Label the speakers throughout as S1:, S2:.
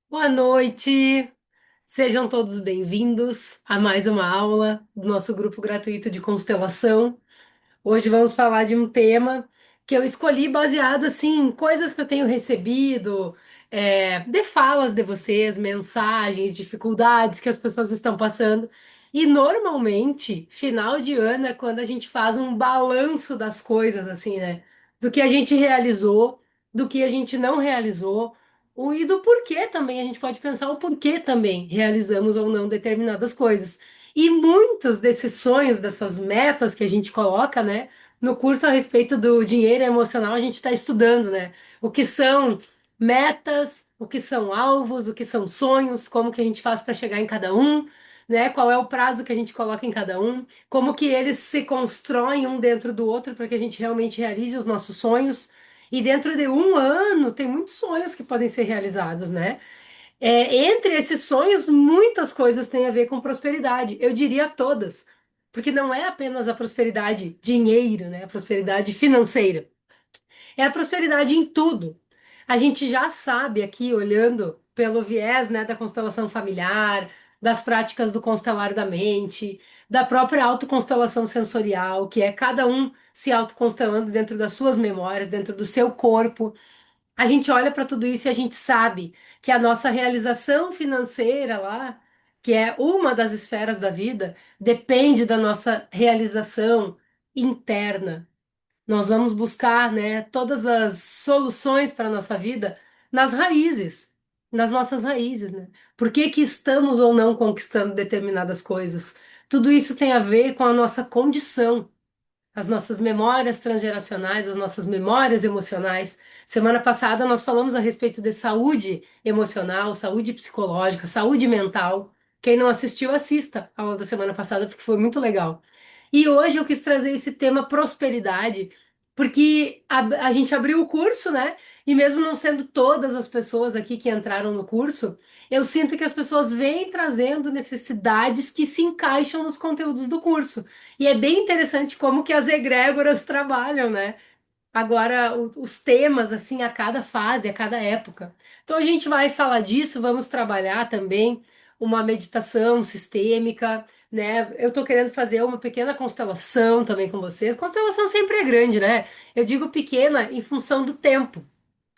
S1: Boa noite, sejam todos bem-vindos a mais uma aula do nosso grupo gratuito de constelação. Hoje vamos falar de um tema que eu escolhi baseado assim em coisas que eu tenho recebido, de falas de vocês, mensagens, dificuldades que as pessoas estão passando. E normalmente, final de ano é quando a gente faz um balanço das coisas, assim, né? Do que a gente realizou, do que a gente não realizou, e do porquê também. A gente pode pensar o porquê também realizamos ou não determinadas coisas. E muitos desses sonhos, dessas metas que a gente coloca, né? No curso a respeito do dinheiro emocional, a gente está estudando, né? O que são metas, o que são alvos, o que são sonhos, como que a gente faz para chegar em cada um, né? Qual é o prazo que a gente coloca em cada um, como que eles se constroem um dentro do outro para que a gente realmente realize os nossos sonhos. E dentro de um ano, tem muitos sonhos que podem ser realizados, né? Entre esses sonhos, muitas coisas têm a ver com prosperidade. Eu diria todas, porque não é apenas a prosperidade dinheiro, né? A prosperidade financeira. É a prosperidade em tudo. A gente já sabe aqui, olhando pelo viés, né, da constelação familiar, das práticas do constelar da mente, da própria autoconstelação sensorial, que é cada um se autoconstelando dentro das suas memórias, dentro do seu corpo. A gente olha para tudo isso e a gente sabe que a nossa realização financeira lá, que é uma das esferas da vida, depende da nossa realização interna. Nós vamos buscar, né, todas as soluções para a nossa vida nas raízes, nas nossas raízes, né? Por que que estamos ou não conquistando determinadas coisas? Tudo isso tem a ver com a nossa condição, as nossas memórias transgeracionais, as nossas memórias emocionais. Semana passada nós falamos a respeito de saúde emocional, saúde psicológica, saúde mental. Quem não assistiu, assista a aula da semana passada, porque foi muito legal. E hoje eu quis trazer esse tema prosperidade, porque a gente abriu o curso, né? E mesmo não sendo todas as pessoas aqui que entraram no curso, eu sinto que as pessoas vêm trazendo necessidades que se encaixam nos conteúdos do curso. E é bem interessante como que as egrégoras trabalham, né? Agora, os temas, assim, a cada fase, a cada época. Então, a gente vai falar disso, vamos trabalhar também uma meditação sistêmica, né? Eu tô querendo fazer uma pequena constelação também com vocês. Constelação sempre é grande, né? Eu digo pequena em função do tempo.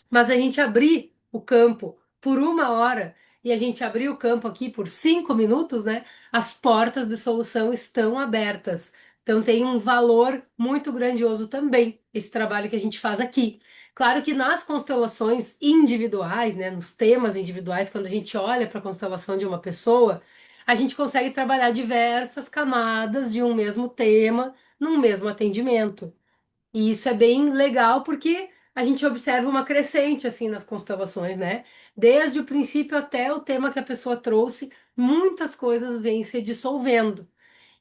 S1: Mas a gente abrir o campo por uma hora e a gente abrir o campo aqui por 5 minutos, né? As portas de solução estão abertas. Então tem um valor muito grandioso também esse trabalho que a gente faz aqui. Claro que nas constelações individuais, né, nos temas individuais, quando a gente olha para a constelação de uma pessoa, a gente consegue trabalhar diversas camadas de um mesmo tema num mesmo atendimento. E isso é bem legal porque a gente observa uma crescente assim nas constelações, né? Desde o princípio até o tema que a pessoa trouxe, muitas coisas vêm se dissolvendo.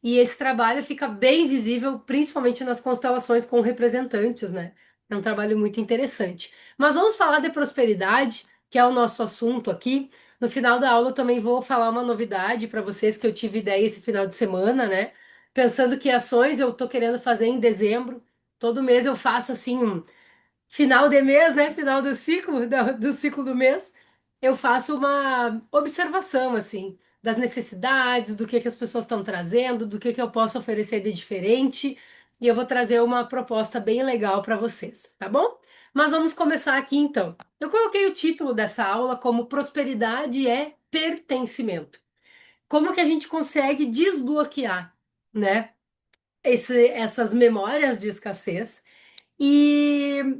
S1: E esse trabalho fica bem visível, principalmente nas constelações com representantes, né? É um trabalho muito interessante. Mas vamos falar de prosperidade, que é o nosso assunto aqui. No final da aula eu também vou falar uma novidade para vocês que eu tive ideia esse final de semana, né? Pensando que ações eu tô querendo fazer em dezembro. Todo mês eu faço assim um final de mês, né? Final do ciclo, do ciclo do mês, eu faço uma observação, assim, das necessidades, do que as pessoas estão trazendo, do que eu posso oferecer de diferente, e eu vou trazer uma proposta bem legal para vocês, tá bom? Mas vamos começar aqui então. Eu coloquei o título dessa aula como Prosperidade é Pertencimento. Como que a gente consegue desbloquear, né, essas memórias de escassez e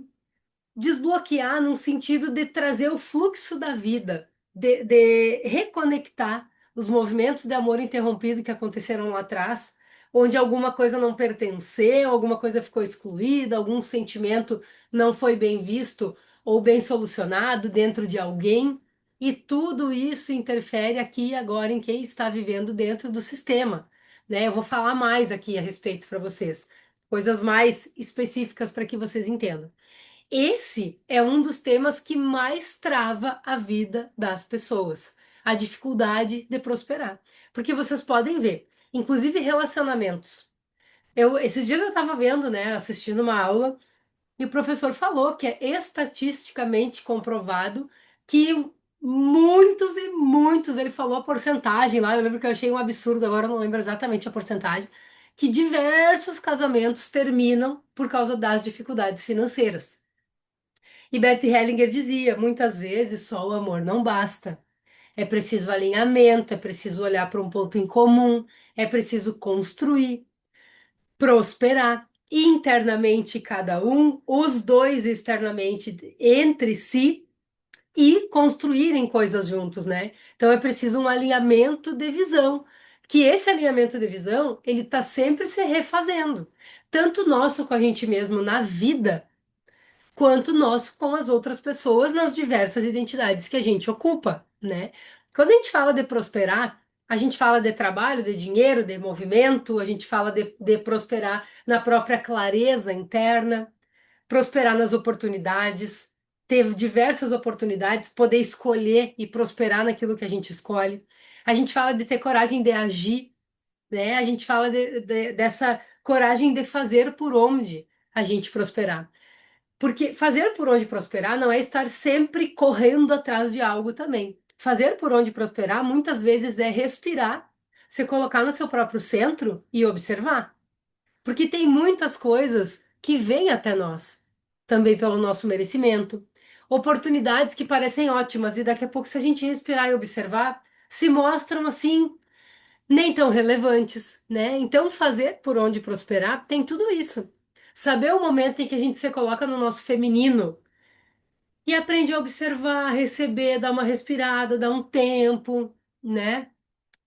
S1: desbloquear num sentido de trazer o fluxo da vida, de reconectar os movimentos de amor interrompido que aconteceram lá atrás, onde alguma coisa não pertenceu, alguma coisa ficou excluída, algum sentimento não foi bem visto ou bem solucionado dentro de alguém. E tudo isso interfere aqui e agora em quem está vivendo dentro do sistema, né? Eu vou falar mais aqui a respeito para vocês, coisas mais específicas para que vocês entendam. Esse é um dos temas que mais trava a vida das pessoas, a dificuldade de prosperar. Porque vocês podem ver, inclusive relacionamentos. Esses dias eu estava vendo, né, assistindo uma aula, e o professor falou que é estatisticamente comprovado que Muitos e muitos. Ele falou a porcentagem lá. Eu lembro que eu achei um absurdo, agora eu não lembro exatamente a porcentagem. Que diversos casamentos terminam por causa das dificuldades financeiras. E Bert Hellinger dizia: muitas vezes só o amor não basta. É preciso alinhamento, é preciso olhar para um ponto em comum, é preciso construir, prosperar. Internamente, cada um, os dois externamente entre si e construírem coisas juntos, né? Então é preciso um alinhamento de visão, que esse alinhamento de visão, ele tá sempre se refazendo, tanto nosso com a gente mesmo na vida, quanto nosso com as outras pessoas nas diversas identidades que a gente ocupa, né? Quando a gente fala de prosperar, a gente fala de trabalho, de dinheiro, de movimento, a gente fala de prosperar na própria clareza interna, prosperar nas oportunidades, ter diversas oportunidades, poder escolher e prosperar naquilo que a gente escolhe. A gente fala de ter coragem de agir, né? A gente fala dessa coragem de fazer por onde a gente prosperar. Porque fazer por onde prosperar não é estar sempre correndo atrás de algo também. Fazer por onde prosperar muitas vezes é respirar, se colocar no seu próprio centro e observar. Porque tem muitas coisas que vêm até nós, também pelo nosso merecimento. Oportunidades que parecem ótimas e daqui a pouco, se a gente respirar e observar, se mostram assim, nem tão relevantes, né? Então, fazer por onde prosperar tem tudo isso. Saber o momento em que a gente se coloca no nosso feminino e aprende a observar, receber, dar uma respirada, dar um tempo, né?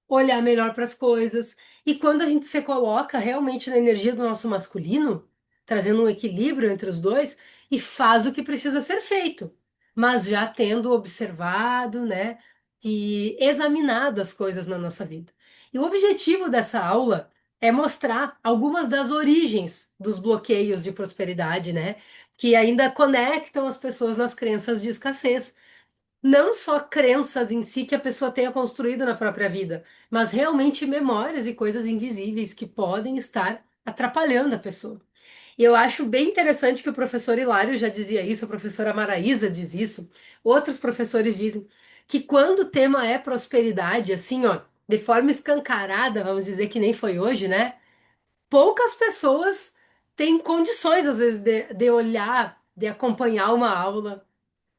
S1: Olhar melhor para as coisas. E quando a gente se coloca realmente na energia do nosso masculino, trazendo um equilíbrio entre os dois, e faz o que precisa ser feito, mas já tendo observado, né, e examinado as coisas na nossa vida. E o objetivo dessa aula é mostrar algumas das origens dos bloqueios de prosperidade, né, que ainda conectam as pessoas nas crenças de escassez, não só crenças em si que a pessoa tenha construído na própria vida, mas realmente memórias e coisas invisíveis que podem estar atrapalhando a pessoa. E eu acho bem interessante que o professor Hilário já dizia isso, a professora Maraísa diz isso, outros professores dizem que quando o tema é prosperidade, assim, ó, de forma escancarada, vamos dizer que nem foi hoje, né? Poucas pessoas têm condições, às vezes, de olhar, de acompanhar uma aula,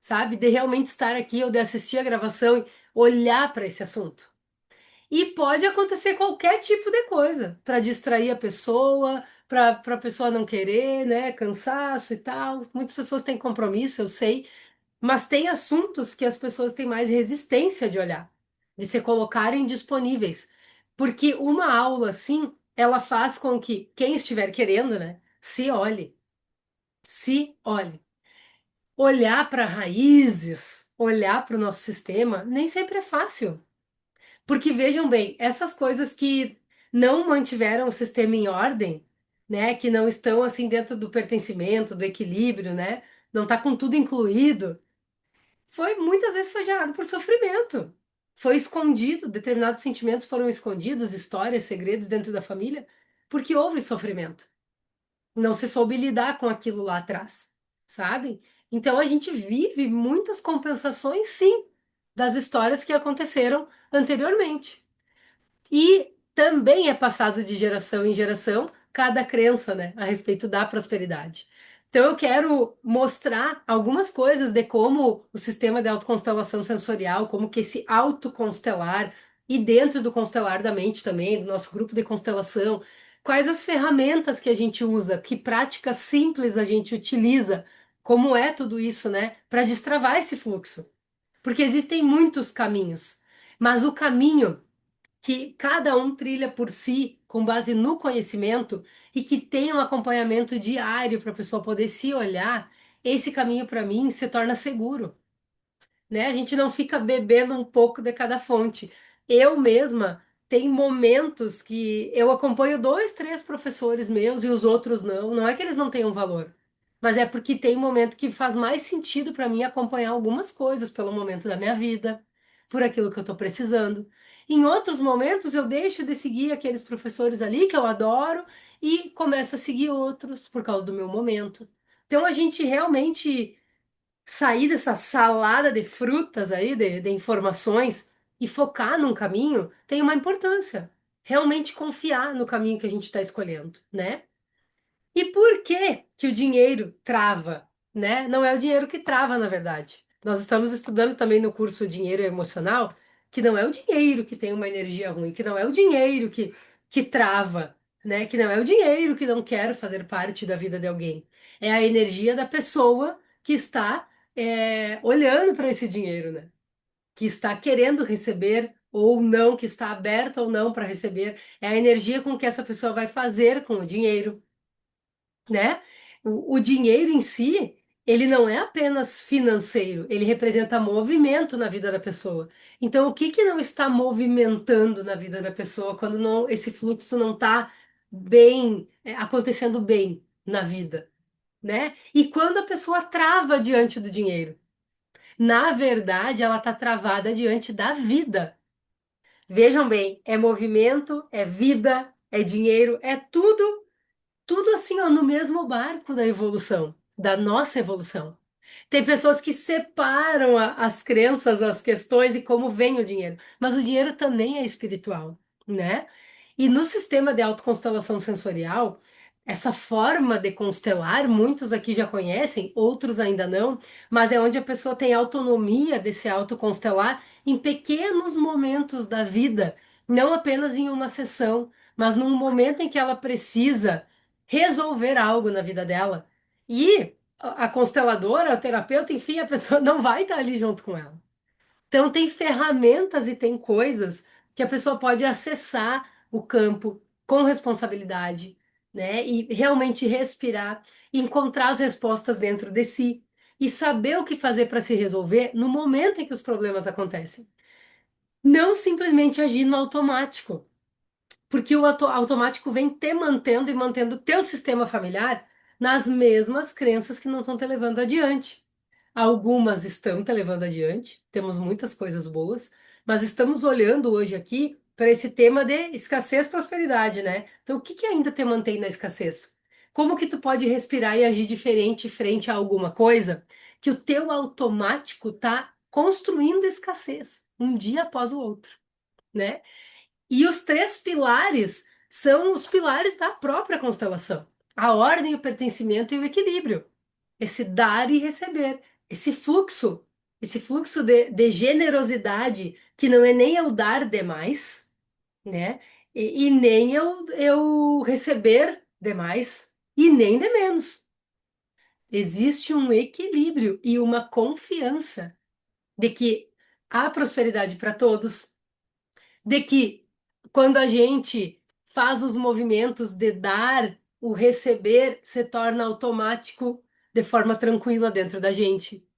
S1: sabe? De realmente estar aqui ou de assistir a gravação e olhar para esse assunto. E pode acontecer qualquer tipo de coisa para distrair a pessoa, para a pessoa não querer, né? Cansaço e tal. Muitas pessoas têm compromisso, eu sei, mas tem assuntos que as pessoas têm mais resistência de olhar, de se colocarem disponíveis. Porque uma aula assim, ela faz com que quem estiver querendo, né, se olhe, se olhe. Olhar para raízes, olhar para o nosso sistema, nem sempre é fácil. Porque vejam bem, essas coisas que não mantiveram o sistema em ordem, né, que não estão assim dentro do pertencimento, do equilíbrio, né, não está com tudo incluído, foi muitas vezes foi gerado por sofrimento. Foi escondido, determinados sentimentos foram escondidos, histórias, segredos dentro da família, porque houve sofrimento, não se soube lidar com aquilo lá atrás, sabe? Então a gente vive muitas compensações, sim, das histórias que aconteceram anteriormente. E também é passado de geração em geração cada crença, né, a respeito da prosperidade. Então eu quero mostrar algumas coisas de como o sistema de autoconstelação sensorial, como que esse autoconstelar e dentro do constelar da mente também, do nosso grupo de constelação, quais as ferramentas que a gente usa, que práticas simples a gente utiliza, como é tudo isso, né, para destravar esse fluxo. Porque existem muitos caminhos, mas o caminho que cada um trilha por si, com base no conhecimento, e que tem um acompanhamento diário para a pessoa poder se olhar, esse caminho para mim se torna seguro, né? A gente não fica bebendo um pouco de cada fonte. Eu mesma tem momentos que eu acompanho dois, três professores meus e os outros não. Não é que eles não tenham valor, mas é porque tem momento que faz mais sentido para mim acompanhar algumas coisas pelo momento da minha vida, por aquilo que eu estou precisando. Em outros momentos eu deixo de seguir aqueles professores ali que eu adoro e começo a seguir outros por causa do meu momento. Então a gente realmente sair dessa salada de frutas aí, de informações, e focar num caminho, tem uma importância. Realmente confiar no caminho que a gente está escolhendo, né? E por que que o dinheiro trava, né? Não é o dinheiro que trava, na verdade. Nós estamos estudando também no curso Dinheiro Emocional que não é o dinheiro que tem uma energia ruim, que não é o dinheiro que trava, né? Que não é o dinheiro que não quer fazer parte da vida de alguém. É a energia da pessoa que está olhando para esse dinheiro, né? Que está querendo receber ou não, que está aberta ou não para receber. É a energia com que essa pessoa vai fazer com o dinheiro, né? O dinheiro em si, ele não é apenas financeiro, ele representa movimento na vida da pessoa. Então, o que que não está movimentando na vida da pessoa quando não, esse fluxo não está bem, acontecendo bem na vida, né? E quando a pessoa trava diante do dinheiro, na verdade, ela está travada diante da vida. Vejam bem, é movimento, é vida, é dinheiro, é tudo assim, ó, no mesmo barco da evolução, da nossa evolução. Tem pessoas que separam as crenças, as questões e como vem o dinheiro, mas o dinheiro também é espiritual, né? E no sistema de autoconstelação sensorial, essa forma de constelar, muitos aqui já conhecem, outros ainda não, mas é onde a pessoa tem autonomia de se autoconstelar em pequenos momentos da vida, não apenas em uma sessão, mas num momento em que ela precisa resolver algo na vida dela. E a consteladora, a terapeuta, enfim, a pessoa não vai estar ali junto com ela. Então, tem ferramentas e tem coisas que a pessoa pode acessar o campo com responsabilidade, né? E realmente respirar, encontrar as respostas dentro de si e saber o que fazer para se resolver no momento em que os problemas acontecem. Não simplesmente agir no automático. Porque o automático vem te mantendo e mantendo o teu sistema familiar nas mesmas crenças que não estão te levando adiante. Algumas estão te levando adiante, temos muitas coisas boas, mas estamos olhando hoje aqui para esse tema de escassez e prosperidade, né? Então, o que que ainda te mantém na escassez? Como que tu pode respirar e agir diferente frente a alguma coisa que o teu automático está construindo escassez, um dia após o outro, né? E os três pilares são os pilares da própria constelação: a ordem, o pertencimento e o equilíbrio. Esse dar e receber, esse fluxo de generosidade, que não é nem eu dar demais, né? E nem eu receber demais, e nem de menos. Existe um equilíbrio e uma confiança de que há prosperidade para todos, de que quando a gente faz os movimentos de dar, o receber se torna automático de forma tranquila dentro da gente,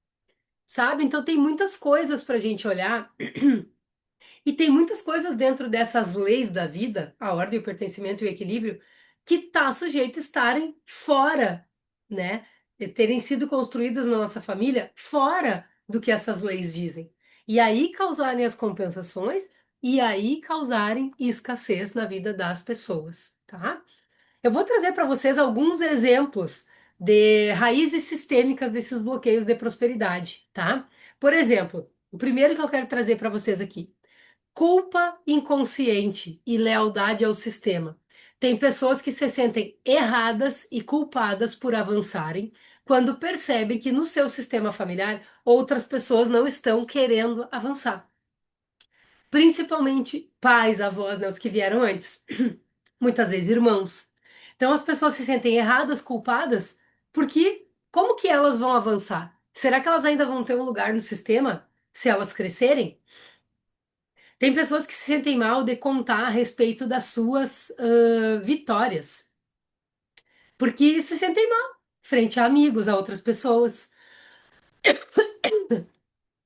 S1: sabe? Então tem muitas coisas para a gente olhar e tem muitas coisas dentro dessas leis da vida, a ordem, o pertencimento e o equilíbrio, que tá sujeito a estarem fora, né? E terem sido construídas na nossa família fora do que essas leis dizem. E aí causarem as compensações e aí causarem escassez na vida das pessoas, tá? Eu vou trazer para vocês alguns exemplos de raízes sistêmicas desses bloqueios de prosperidade, tá? Por exemplo, o primeiro que eu quero trazer para vocês aqui: culpa inconsciente e lealdade ao sistema. Tem pessoas que se sentem erradas e culpadas por avançarem quando percebem que no seu sistema familiar outras pessoas não estão querendo avançar. Principalmente pais, avós, né, os que vieram antes. Muitas vezes irmãos. Então as pessoas se sentem erradas, culpadas, porque como que elas vão avançar? Será que elas ainda vão ter um lugar no sistema se elas crescerem? Tem pessoas que se sentem mal de contar a respeito das suas vitórias, porque se sentem mal frente a amigos, a outras pessoas.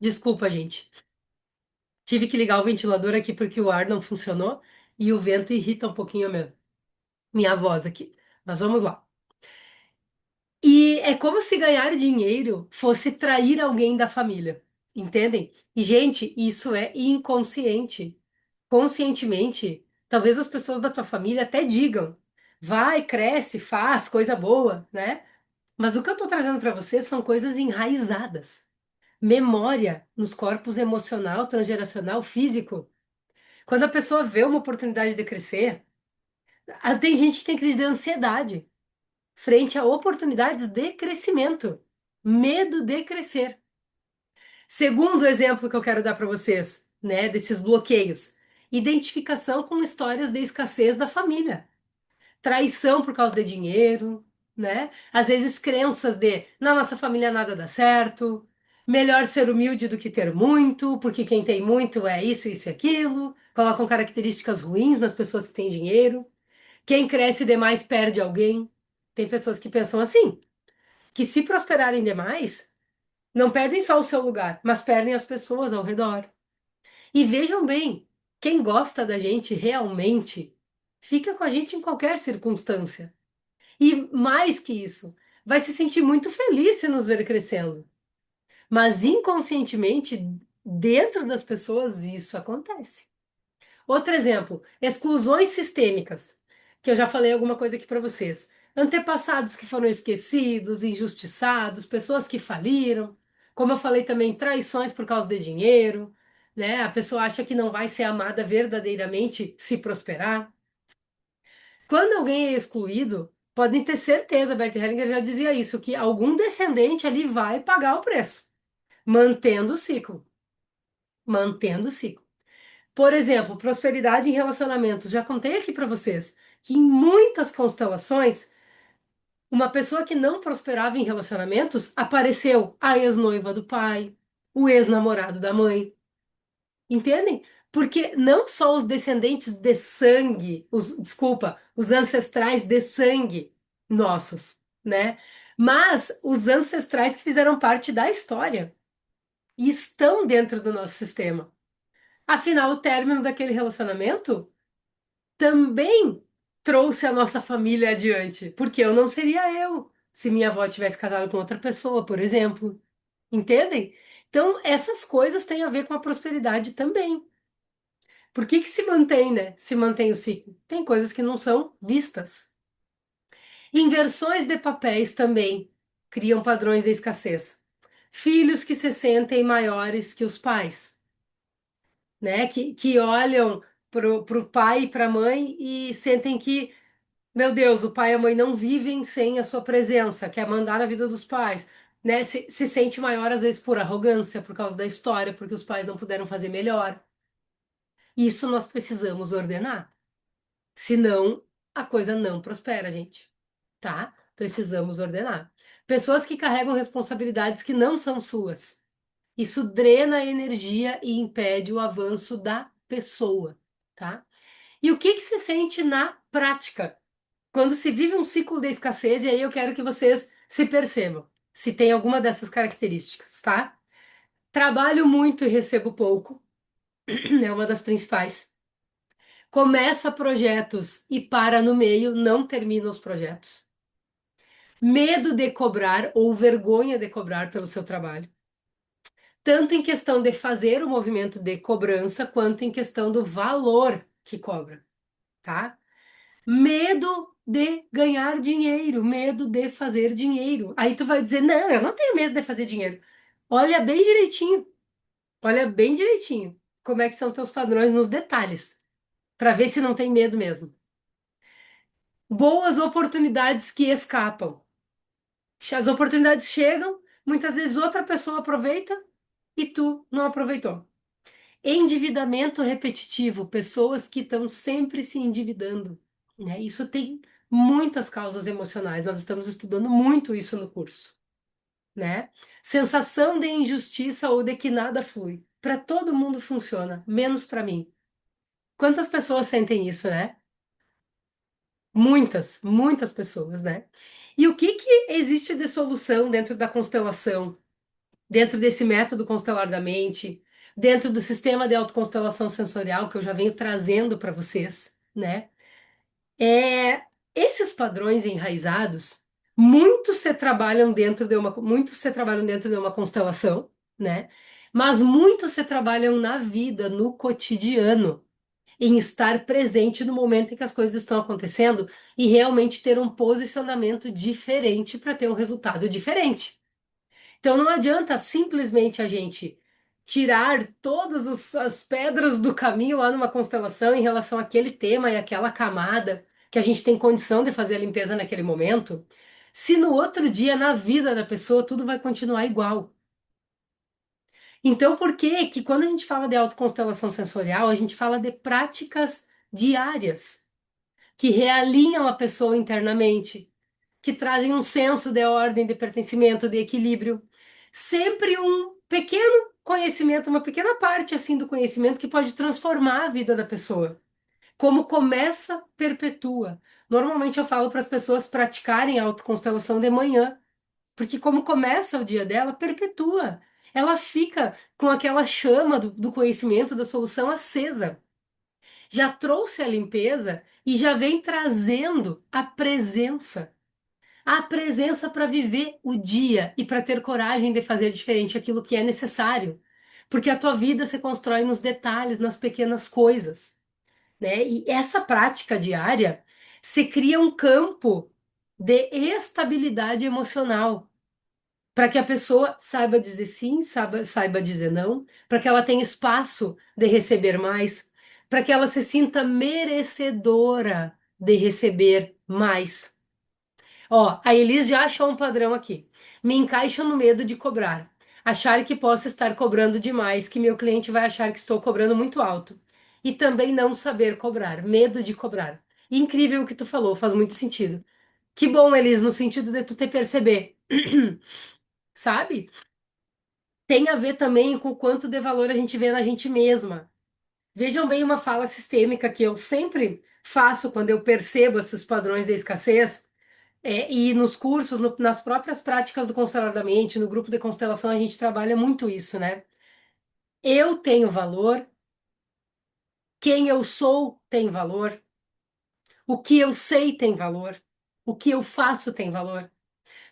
S1: Desculpa, gente. Tive que ligar o ventilador aqui porque o ar não funcionou e o vento irrita um pouquinho a minha voz aqui. Mas vamos lá. E é como se ganhar dinheiro fosse trair alguém da família, entendem? E, gente, isso é inconsciente. Conscientemente, talvez as pessoas da tua família até digam, vai, cresce, faz coisa boa, né? Mas o que eu estou trazendo para vocês são coisas enraizadas. Memória nos corpos emocional, transgeracional, físico. Quando a pessoa vê uma oportunidade de crescer, tem gente que tem crise de ansiedade frente a oportunidades de crescimento. Medo de crescer. Segundo exemplo que eu quero dar para vocês, né, desses bloqueios. Identificação com histórias de escassez da família. Traição por causa de dinheiro, né? Às vezes crenças de na nossa família nada dá certo, melhor ser humilde do que ter muito, porque quem tem muito é isso, isso e aquilo. Colocam características ruins nas pessoas que têm dinheiro. Quem cresce demais perde alguém. Tem pessoas que pensam assim, que se prosperarem demais, não perdem só o seu lugar, mas perdem as pessoas ao redor. E vejam bem, quem gosta da gente realmente fica com a gente em qualquer circunstância. E mais que isso, vai se sentir muito feliz se nos ver crescendo. Mas inconscientemente, dentro das pessoas, isso acontece. Outro exemplo, exclusões sistêmicas, que eu já falei alguma coisa aqui para vocês. Antepassados que foram esquecidos, injustiçados, pessoas que faliram. Como eu falei também, traições por causa de dinheiro, né? A pessoa acha que não vai ser amada verdadeiramente se prosperar. Quando alguém é excluído, podem ter certeza, Bert Hellinger já dizia isso, que algum descendente ali vai pagar o preço, mantendo o ciclo, mantendo o ciclo. Por exemplo, prosperidade em relacionamentos. Já contei aqui para vocês que em muitas constelações, uma pessoa que não prosperava em relacionamentos apareceu a ex-noiva do pai, o ex-namorado da mãe. Entendem? Porque não só os descendentes de sangue, desculpa, os ancestrais de sangue nossos, né? Mas os ancestrais que fizeram parte da história e estão dentro do nosso sistema. Afinal, o término daquele relacionamento também trouxe a nossa família adiante, porque eu não seria eu se minha avó tivesse casado com outra pessoa, por exemplo. Entendem? Então, essas coisas têm a ver com a prosperidade também. Por que que se mantém, né? Se mantém o ciclo? Tem coisas que não são vistas. Inversões de papéis também criam padrões de escassez. Filhos que se sentem maiores que os pais, né? Que olham pro pai e para a mãe e sentem que, meu Deus, o pai e a mãe não vivem sem a sua presença, quer mandar na vida dos pais, né? Se sente maior às vezes por arrogância, por causa da história, porque os pais não puderam fazer melhor. Isso nós precisamos ordenar. Senão, a coisa não prospera, gente. Tá? Precisamos ordenar. Pessoas que carregam responsabilidades que não são suas. Isso drena a energia e impede o avanço da pessoa, tá? E o que que se sente na prática? Quando se vive um ciclo de escassez, e aí eu quero que vocês se percebam, se tem alguma dessas características, tá? Trabalho muito e recebo pouco, é uma das principais. Começa projetos e para no meio, não termina os projetos. Medo de cobrar ou vergonha de cobrar pelo seu trabalho. Tanto em questão de fazer o movimento de cobrança, quanto em questão do valor que cobra, tá? Medo de ganhar dinheiro, medo de fazer dinheiro. Aí tu vai dizer: não, eu não tenho medo de fazer dinheiro. Olha bem direitinho como é que são teus padrões nos detalhes, para ver se não tem medo mesmo. Boas oportunidades que escapam. As oportunidades chegam, muitas vezes outra pessoa aproveita e tu não aproveitou. Endividamento repetitivo, pessoas que estão sempre se endividando, né? Isso tem muitas causas emocionais. Nós estamos estudando muito isso no curso, né? Sensação de injustiça ou de que nada flui. Para todo mundo funciona, menos para mim. Quantas pessoas sentem isso, né? Muitas, muitas pessoas, né? E o que que existe de solução dentro da constelação, dentro desse método constelar da mente, dentro do sistema de autoconstelação sensorial que eu já venho trazendo para vocês, né? É, esses padrões enraizados, muitos se trabalham dentro de uma constelação, né? Mas muitos se trabalham na vida, no cotidiano. em estar presente no momento em que as coisas estão acontecendo e realmente ter um posicionamento diferente para ter um resultado diferente. Então não adianta simplesmente a gente tirar todas as pedras do caminho lá numa constelação em relação àquele tema e àquela camada que a gente tem condição de fazer a limpeza naquele momento, se no outro dia, na vida da pessoa, tudo vai continuar igual. Então, por que que quando a gente fala de autoconstelação sensorial, a gente fala de práticas diárias que realinham a pessoa internamente, que trazem um senso de ordem, de pertencimento, de equilíbrio. Sempre um pequeno conhecimento, uma pequena parte assim do conhecimento que pode transformar a vida da pessoa. Como começa, perpetua. Normalmente eu falo para as pessoas praticarem a autoconstelação de manhã, porque como começa o dia dela, perpetua. Ela fica com aquela chama do conhecimento, da solução acesa. Já trouxe a limpeza e já vem trazendo a presença para viver o dia e para ter coragem de fazer diferente aquilo que é necessário. Porque a tua vida se constrói nos detalhes, nas pequenas coisas, né? E essa prática diária se cria um campo de estabilidade emocional para que a pessoa saiba dizer sim, saiba dizer não, para que ela tenha espaço de receber mais, para que ela se sinta merecedora de receber mais. Ó, a Elis já achou um padrão aqui. Me encaixo no medo de cobrar. Achar que posso estar cobrando demais, que meu cliente vai achar que estou cobrando muito alto. E também não saber cobrar, medo de cobrar. Incrível o que tu falou, faz muito sentido. Que bom, Elis, no sentido de tu te perceber, sabe? Tem a ver também com o quanto de valor a gente vê na gente mesma. Vejam bem uma fala sistêmica que eu sempre faço quando eu percebo esses padrões de escassez. E nos cursos, nas próprias práticas do Constelar da Mente, no grupo de constelação, a gente trabalha muito isso, né? Eu tenho valor, quem eu sou tem valor, o que eu sei tem valor, o que eu faço tem valor.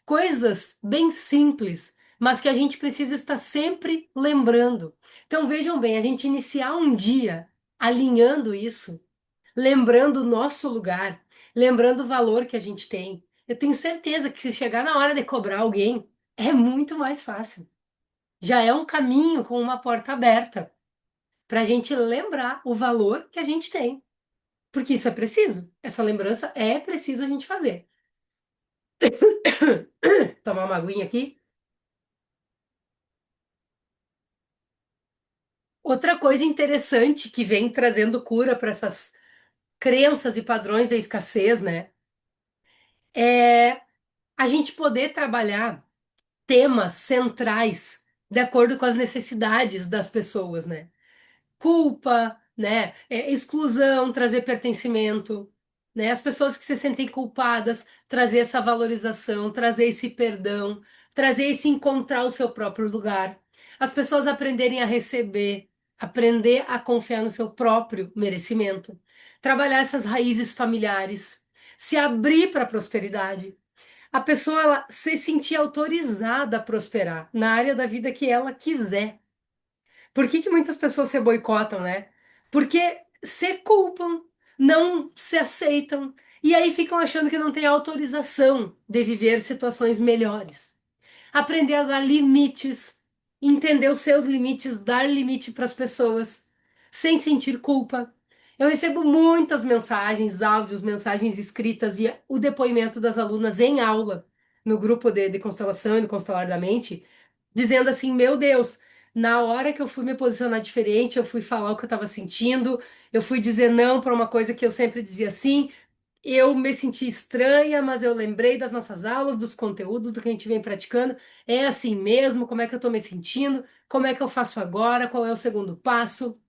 S1: Coisas bem simples, mas que a gente precisa estar sempre lembrando. Então vejam bem, a gente iniciar um dia alinhando isso, lembrando o nosso lugar, lembrando o valor que a gente tem. Eu tenho certeza que se chegar na hora de cobrar alguém, é muito mais fácil. Já é um caminho com uma porta aberta para a gente lembrar o valor que a gente tem. Porque isso é preciso. Essa lembrança é preciso a gente fazer. Tomar uma aguinha aqui. Outra coisa interessante que vem trazendo cura para essas crenças e padrões da escassez, né? É a gente poder trabalhar temas centrais de acordo com as necessidades das pessoas, né? Culpa, né? Exclusão, trazer pertencimento, né? As pessoas que se sentem culpadas, trazer essa valorização, trazer esse perdão, trazer esse encontrar o seu próprio lugar. As pessoas aprenderem a receber, aprender a confiar no seu próprio merecimento, trabalhar essas raízes familiares, se abrir para a prosperidade. A pessoa ela se sentir autorizada a prosperar na área da vida que ela quiser. Por que que muitas pessoas se boicotam, né? Porque se culpam, não se aceitam e aí ficam achando que não tem autorização de viver situações melhores. Aprender a dar limites, entender os seus limites, dar limite para as pessoas, sem sentir culpa. Eu recebo muitas mensagens, áudios, mensagens escritas e o depoimento das alunas em aula, no grupo de constelação e do Constelar da Mente, dizendo assim: Meu Deus, na hora que eu fui me posicionar diferente, eu fui falar o que eu estava sentindo, eu fui dizer não para uma coisa que eu sempre dizia sim. Eu me senti estranha, mas eu lembrei das nossas aulas, dos conteúdos, do que a gente vem praticando. É assim mesmo? Como é que eu estou me sentindo? Como é que eu faço agora? Qual é o segundo passo?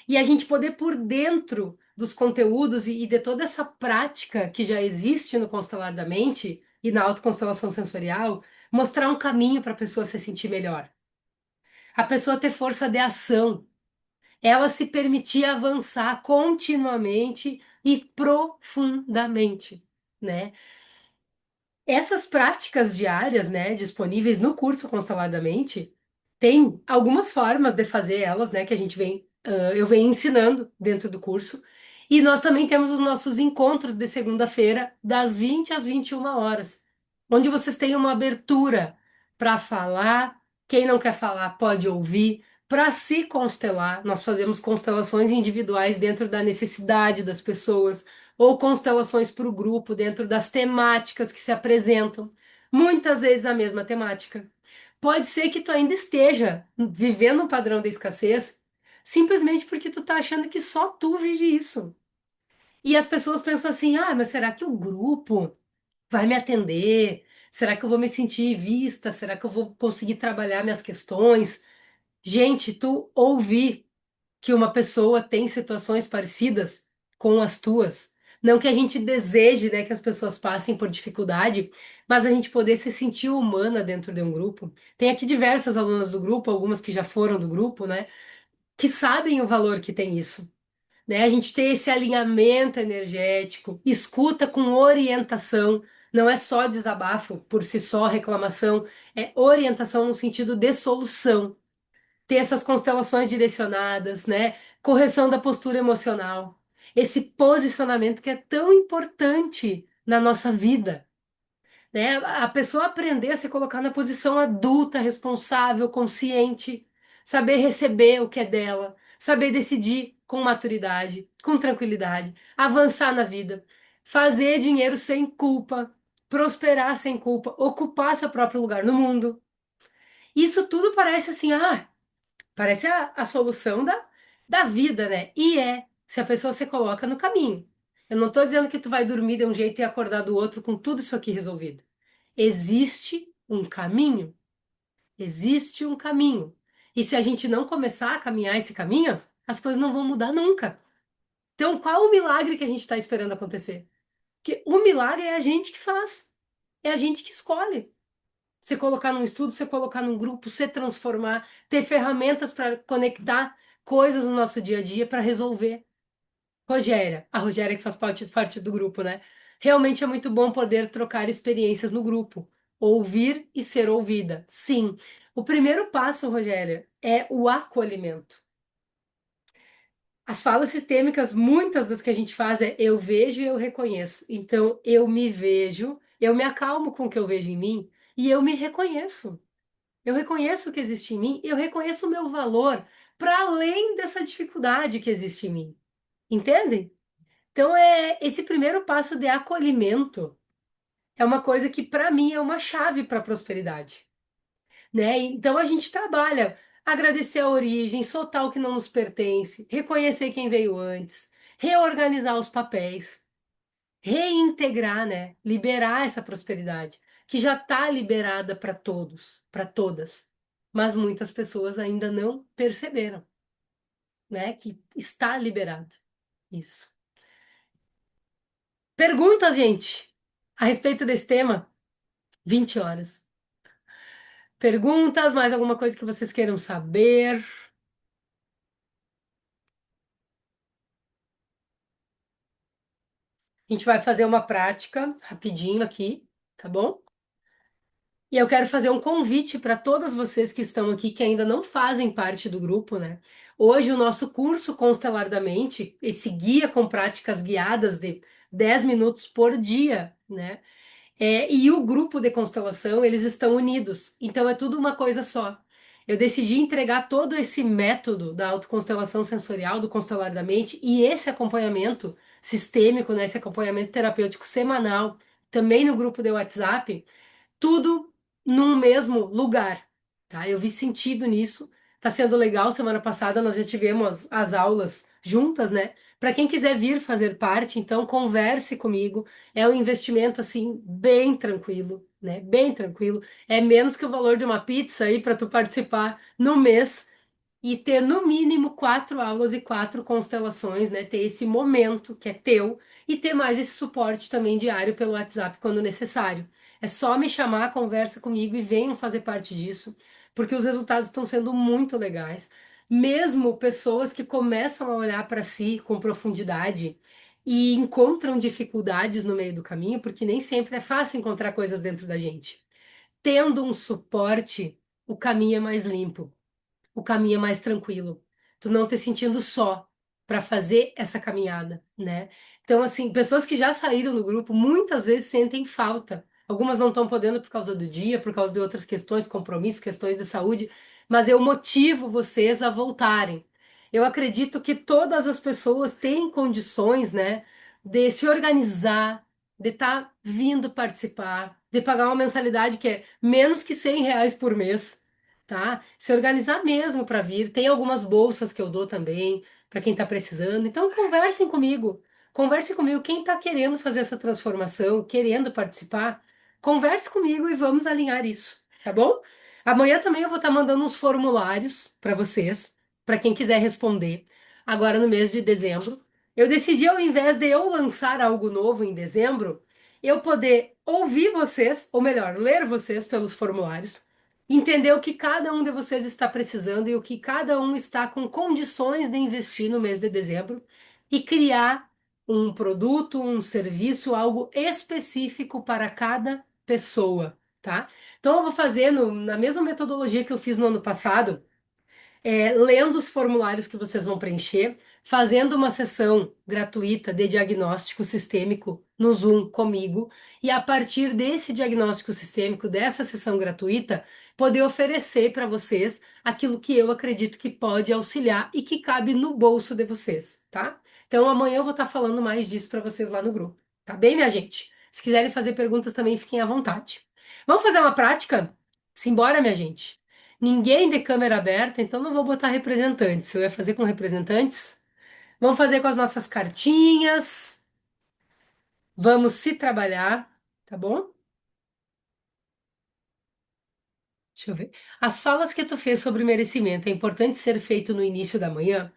S1: E a gente poder, por dentro dos conteúdos e de toda essa prática que já existe no Constelar da Mente e na autoconstelação sensorial, mostrar um caminho para a pessoa se sentir melhor. A pessoa ter força de ação, ela se permitir avançar continuamente e profundamente, né? Essas práticas diárias, né, disponíveis no curso Constelar da Mente, tem algumas formas de fazer elas, né, que a gente vem eu venho ensinando dentro do curso. E nós também temos os nossos encontros de segunda-feira, das 20 às 21 horas, onde vocês têm uma abertura para falar. Quem não quer falar pode ouvir, para se constelar. Nós fazemos constelações individuais dentro da necessidade das pessoas, ou constelações para o grupo, dentro das temáticas que se apresentam. Muitas vezes a mesma temática. Pode ser que tu ainda esteja vivendo um padrão de escassez simplesmente porque tu tá achando que só tu vive isso. E as pessoas pensam assim: ah, mas será que o grupo vai me atender? Será que eu vou me sentir vista? Será que eu vou conseguir trabalhar minhas questões? Gente, tu ouvir que uma pessoa tem situações parecidas com as tuas. Não que a gente deseje, né, que as pessoas passem por dificuldade, mas a gente poder se sentir humana dentro de um grupo. Tem aqui diversas alunas do grupo, algumas que já foram do grupo, né, que sabem o valor que tem isso, né? A gente ter esse alinhamento energético, escuta com orientação, não é só desabafo por si só, reclamação, é orientação no sentido de solução. Ter essas constelações direcionadas, né? Correção da postura emocional. Esse posicionamento que é tão importante na nossa vida, né? A pessoa aprender a se colocar na posição adulta, responsável, consciente, saber receber o que é dela, saber decidir com maturidade, com tranquilidade, avançar na vida, fazer dinheiro sem culpa, prosperar sem culpa, ocupar seu próprio lugar no mundo. Isso tudo parece assim, parece a solução da vida, né? E é, se a pessoa se coloca no caminho. Eu não estou dizendo que tu vai dormir de um jeito e acordar do outro com tudo isso aqui resolvido. Existe um caminho. Existe um caminho. E se a gente não começar a caminhar esse caminho, as coisas não vão mudar nunca. Então, qual o milagre que a gente está esperando acontecer? Porque o milagre é a gente que faz. É a gente que escolhe. Você colocar num estudo, você colocar num grupo, você transformar, ter ferramentas para conectar coisas no nosso dia a dia para resolver. Rogéria, a Rogéria que faz parte do grupo, né? Realmente é muito bom poder trocar experiências no grupo, ouvir e ser ouvida. Sim, o primeiro passo, Rogéria, é o acolhimento. As falas sistêmicas, muitas das que a gente faz é eu vejo e eu reconheço. Então, eu me vejo, eu me acalmo com o que eu vejo em mim e eu me reconheço. Eu reconheço o que existe em mim, eu reconheço o meu valor para além dessa dificuldade que existe em mim. Entendem? Então, esse primeiro passo de acolhimento é uma coisa que, para mim, é uma chave para a prosperidade, né? Então, a gente trabalha agradecer a origem, soltar o que não nos pertence, reconhecer quem veio antes, reorganizar os papéis, reintegrar, né? Liberar essa prosperidade, que já está liberada para todos, para todas, mas muitas pessoas ainda não perceberam, né? Que está liberado. Isso. Perguntas, gente, a respeito desse tema? 20 horas. Perguntas, mais alguma coisa que vocês queiram saber? A gente vai fazer uma prática rapidinho aqui, tá bom? E eu quero fazer um convite para todas vocês que estão aqui que ainda não fazem parte do grupo, né? Hoje o nosso curso Constelar da Mente, esse guia com práticas guiadas de 10 minutos por dia, né? E o grupo de constelação, eles estão unidos. Então é tudo uma coisa só. Eu decidi entregar todo esse método da autoconstelação sensorial, do constelar da mente, e esse acompanhamento sistêmico, né, esse acompanhamento terapêutico semanal, também no grupo de WhatsApp, tudo num mesmo lugar, tá? Eu vi sentido nisso. Tá sendo legal. Semana passada nós já tivemos as aulas juntas, né? Para quem quiser vir fazer parte, então converse comigo. É um investimento assim bem tranquilo, né? Bem tranquilo. É menos que o valor de uma pizza aí para tu participar no mês e ter no mínimo 4 aulas e 4 constelações, né? Ter esse momento que é teu e ter mais esse suporte também diário pelo WhatsApp quando necessário. É só me chamar, conversa comigo e venham fazer parte disso, porque os resultados estão sendo muito legais. Mesmo pessoas que começam a olhar para si com profundidade e encontram dificuldades no meio do caminho, porque nem sempre é fácil encontrar coisas dentro da gente. Tendo um suporte, o caminho é mais limpo, o caminho é mais tranquilo. tu não te sentindo só para fazer essa caminhada, né? Então, assim, pessoas que já saíram do grupo muitas vezes sentem falta. Algumas não estão podendo por causa do dia, por causa de outras questões, compromissos, questões de saúde, mas eu motivo vocês a voltarem. Eu acredito que todas as pessoas têm condições, né, de se organizar, de estar vindo participar, de pagar uma mensalidade que é menos que R$ 100 por mês, tá? Se organizar mesmo para vir. Tem algumas bolsas que eu dou também para quem está precisando. Então conversem comigo. Converse comigo. Quem está querendo fazer essa transformação, querendo participar, converse comigo e vamos alinhar isso, tá bom? Amanhã também eu vou estar mandando uns formulários para vocês, para quem quiser responder, agora no mês de dezembro. Eu decidi, ao invés de eu lançar algo novo em dezembro, eu poder ouvir vocês, ou melhor, ler vocês pelos formulários, entender o que cada um de vocês está precisando e o que cada um está com condições de investir no mês de dezembro e criar um produto, um serviço, algo específico para cada pessoa, tá? Então eu vou fazer na mesma metodologia que eu fiz no ano passado, lendo os formulários que vocês vão preencher, fazendo uma sessão gratuita de diagnóstico sistêmico no Zoom comigo, e a partir desse diagnóstico sistêmico, dessa sessão gratuita, poder oferecer para vocês aquilo que eu acredito que pode auxiliar e que cabe no bolso de vocês, tá? Então amanhã eu vou estar falando mais disso para vocês lá no grupo, tá bem, minha gente? Se quiserem fazer perguntas também, fiquem à vontade. Vamos fazer uma prática? Simbora, minha gente. Ninguém de câmera aberta, então não vou botar representantes. Eu ia fazer com representantes. Vamos fazer com as nossas cartinhas. Vamos se trabalhar, tá bom? Deixa eu ver. As falas que tu fez sobre merecimento é importante ser feito no início da manhã.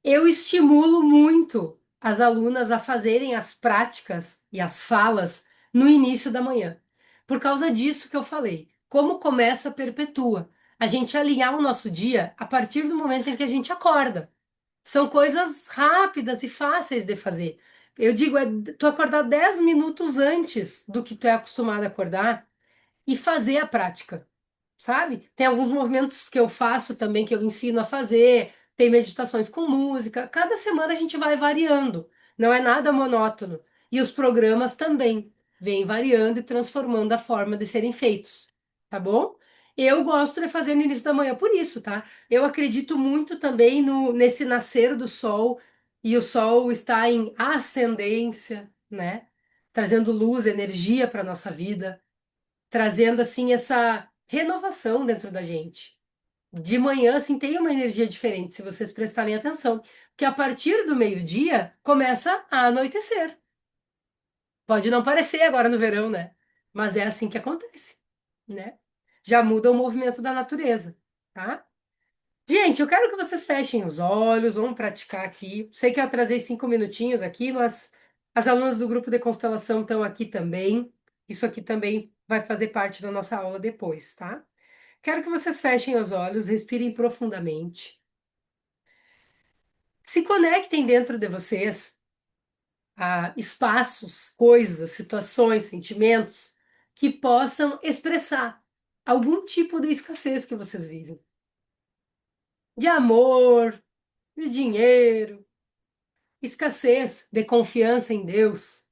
S1: Eu estimulo muito as alunas a fazerem as práticas e as falas no início da manhã. Por causa disso que eu falei. Como começa, perpetua. A gente alinhar o nosso dia a partir do momento em que a gente acorda. São coisas rápidas e fáceis de fazer. Eu digo, tu acordar 10 minutos antes do que tu é acostumado a acordar e fazer a prática, sabe? Tem alguns movimentos que eu faço também, que eu ensino a fazer, tem meditações com música. Cada semana a gente vai variando, não é nada monótono. E os programas também vêm variando e transformando a forma de serem feitos, tá bom? Eu gosto de fazer no início da manhã por isso, tá? Eu acredito muito também no nesse nascer do sol e o sol está em ascendência, né? Trazendo luz, energia para nossa vida, trazendo assim essa renovação dentro da gente. De manhã, assim, tem uma energia diferente, se vocês prestarem atenção, que a partir do meio-dia começa a anoitecer. Pode não parecer agora no verão, né? Mas é assim que acontece, né? Já muda o movimento da natureza, tá? Gente, eu quero que vocês fechem os olhos, vamos praticar aqui. Sei que eu atrasei 5 minutinhos aqui, mas as alunas do grupo de constelação estão aqui também. Isso aqui também vai fazer parte da nossa aula depois, tá? Quero que vocês fechem os olhos, respirem profundamente. Se conectem dentro de vocês a espaços, coisas, situações, sentimentos que possam expressar algum tipo de escassez que vocês vivem. De amor, de dinheiro, escassez de confiança em Deus.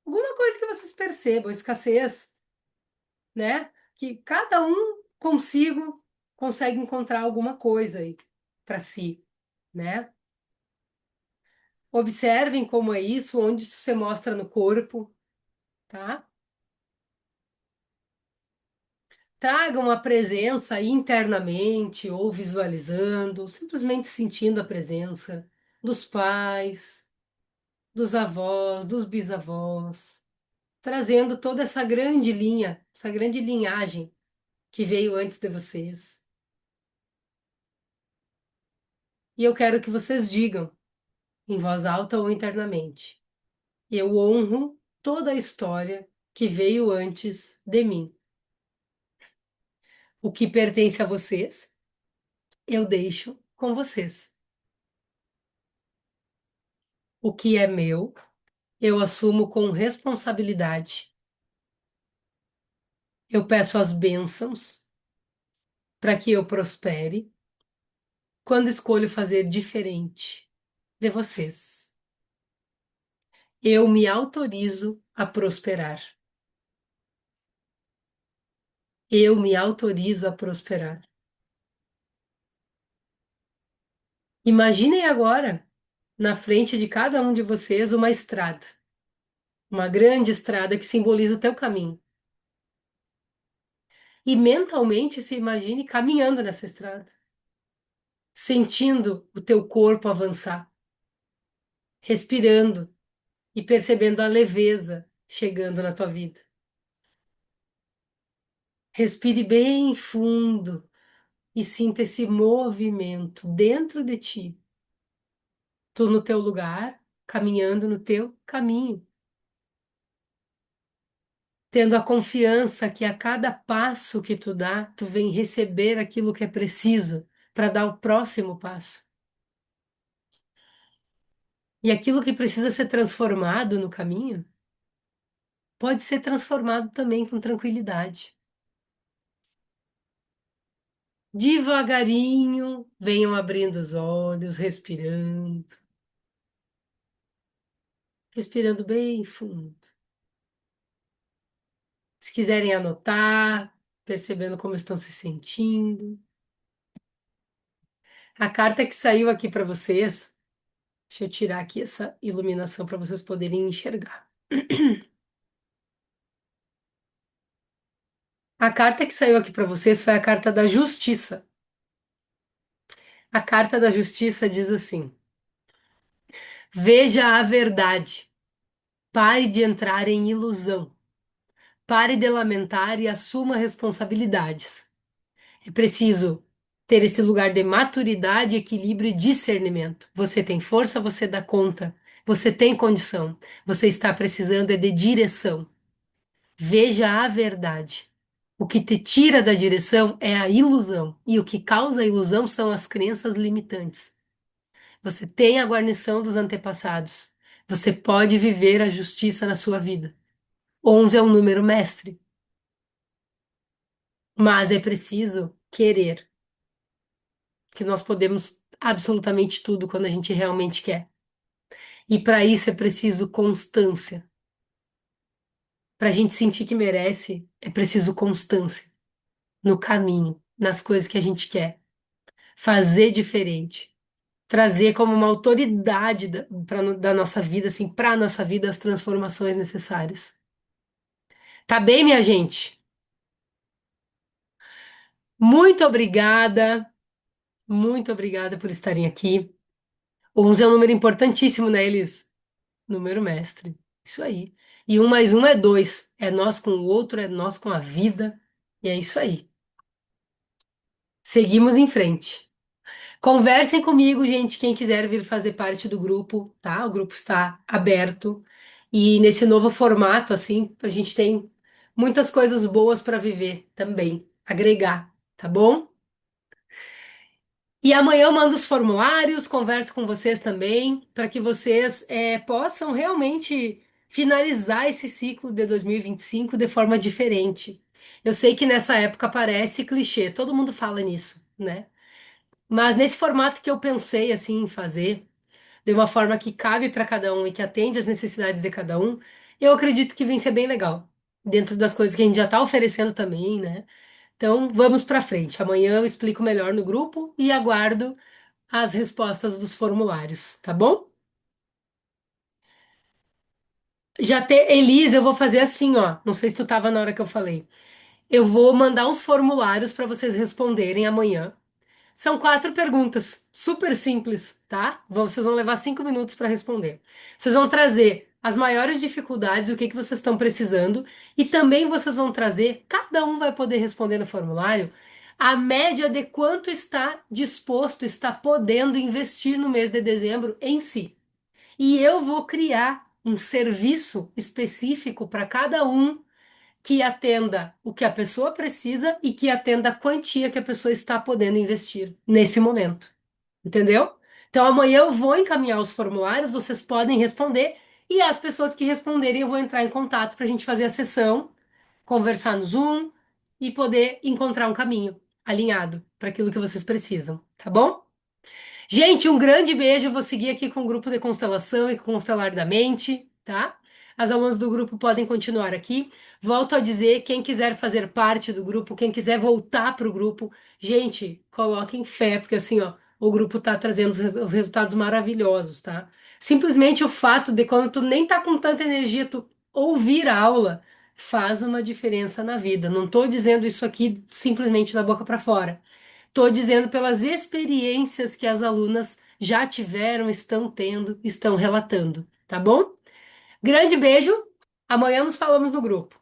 S1: Alguma coisa que vocês percebam, escassez, né? Que cada um consigo consegue encontrar alguma coisa aí para si, né? Observem como é isso, onde isso se mostra no corpo, tá? Tragam a presença internamente ou visualizando, simplesmente sentindo a presença dos pais, dos avós, dos bisavós, trazendo toda essa grande linha, essa grande linhagem que veio antes de vocês. E eu quero que vocês digam, em voz alta ou internamente: eu honro toda a história que veio antes de mim. O que pertence a vocês, eu deixo com vocês. O que é meu, eu assumo com responsabilidade. Eu peço as bênçãos para que eu prospere quando escolho fazer diferente de vocês. Eu me autorizo a prosperar. Eu me autorizo a prosperar. Imaginem agora, na frente de cada um de vocês, uma estrada, uma grande estrada que simboliza o teu caminho. E mentalmente se imagine caminhando nessa estrada, sentindo o teu corpo avançar, respirando e percebendo a leveza chegando na tua vida. Respire bem fundo e sinta esse movimento dentro de ti. Tu no teu lugar, caminhando no teu caminho, tendo a confiança que a cada passo que tu dá, tu vem receber aquilo que é preciso para dar o próximo passo. E aquilo que precisa ser transformado no caminho, pode ser transformado também com tranquilidade. Devagarinho, venham abrindo os olhos, respirando bem fundo. Se quiserem anotar, percebendo como estão se sentindo. A carta que saiu aqui para vocês, deixa eu tirar aqui essa iluminação para vocês poderem enxergar. A carta que saiu aqui para vocês foi a carta da Justiça. A carta da Justiça diz assim: Veja a verdade, pare de entrar em ilusão, pare de lamentar e assuma responsabilidades. É preciso ter esse lugar de maturidade, equilíbrio e discernimento. Você tem força, você dá conta, você tem condição, você está precisando é de direção. Veja a verdade. O que te tira da direção é a ilusão, e o que causa a ilusão são as crenças limitantes. Você tem a guarnição dos antepassados. Você pode viver a justiça na sua vida. 11 é um número mestre, mas é preciso querer, que nós podemos absolutamente tudo quando a gente realmente quer. E para isso é preciso constância. Para a gente sentir que merece, é preciso constância no caminho, nas coisas que a gente quer. Fazer diferente. Trazer como uma autoridade da nossa vida, assim, para a nossa vida, as transformações necessárias. Tá bem, minha gente? Muito obrigada, muito obrigada por estarem aqui. 11 é um número importantíssimo, né, Elis? Número mestre. Isso aí. E um mais um é dois. É nós com o outro, é nós com a vida. E é isso aí. Seguimos em frente. Conversem comigo, gente, quem quiser vir fazer parte do grupo, tá? O grupo está aberto. E nesse novo formato, assim, a gente tem muitas coisas boas para viver também, agregar, tá bom? E amanhã eu mando os formulários, converso com vocês também, para que vocês possam realmente finalizar esse ciclo de 2025 de forma diferente. Eu sei que nessa época parece clichê, todo mundo fala nisso, né? Mas nesse formato que eu pensei assim em fazer, de uma forma que cabe para cada um e que atende às necessidades de cada um, eu acredito que vem ser bem legal, dentro das coisas que a gente já está oferecendo também, né? Então, vamos para frente. Amanhã eu explico melhor no grupo e aguardo as respostas dos formulários, tá bom? Elisa, eu vou fazer assim, ó. Não sei se tu estava na hora que eu falei. Eu vou mandar uns formulários para vocês responderem amanhã. São 4 perguntas, super simples, tá? Vocês vão levar 5 minutos para responder. Vocês vão trazer as maiores dificuldades, o que que vocês estão precisando, e também vocês vão trazer, cada um vai poder responder no formulário, a média de quanto está disposto, está podendo investir no mês de dezembro em si. E eu vou criar um serviço específico para cada um que atenda o que a pessoa precisa e que atenda a quantia que a pessoa está podendo investir nesse momento. Entendeu? Então amanhã eu vou encaminhar os formulários, vocês podem responder e as pessoas que responderem eu vou entrar em contato para a gente fazer a sessão, conversar no Zoom e poder encontrar um caminho alinhado para aquilo que vocês precisam, tá bom? Gente, um grande beijo. Eu vou seguir aqui com o grupo de constelação e com o Constelar da Mente, tá? As alunas do grupo podem continuar aqui. Volto a dizer, quem quiser fazer parte do grupo, quem quiser voltar para o grupo, gente, coloquem fé, porque assim, ó, o grupo tá trazendo os resultados maravilhosos, tá? Simplesmente o fato de quando tu nem tá com tanta energia, tu ouvir a aula faz uma diferença na vida. Não tô dizendo isso aqui simplesmente da boca para fora. Estou dizendo pelas experiências que as alunas já tiveram, estão tendo, estão relatando, tá bom? Grande beijo. Amanhã nos falamos no grupo.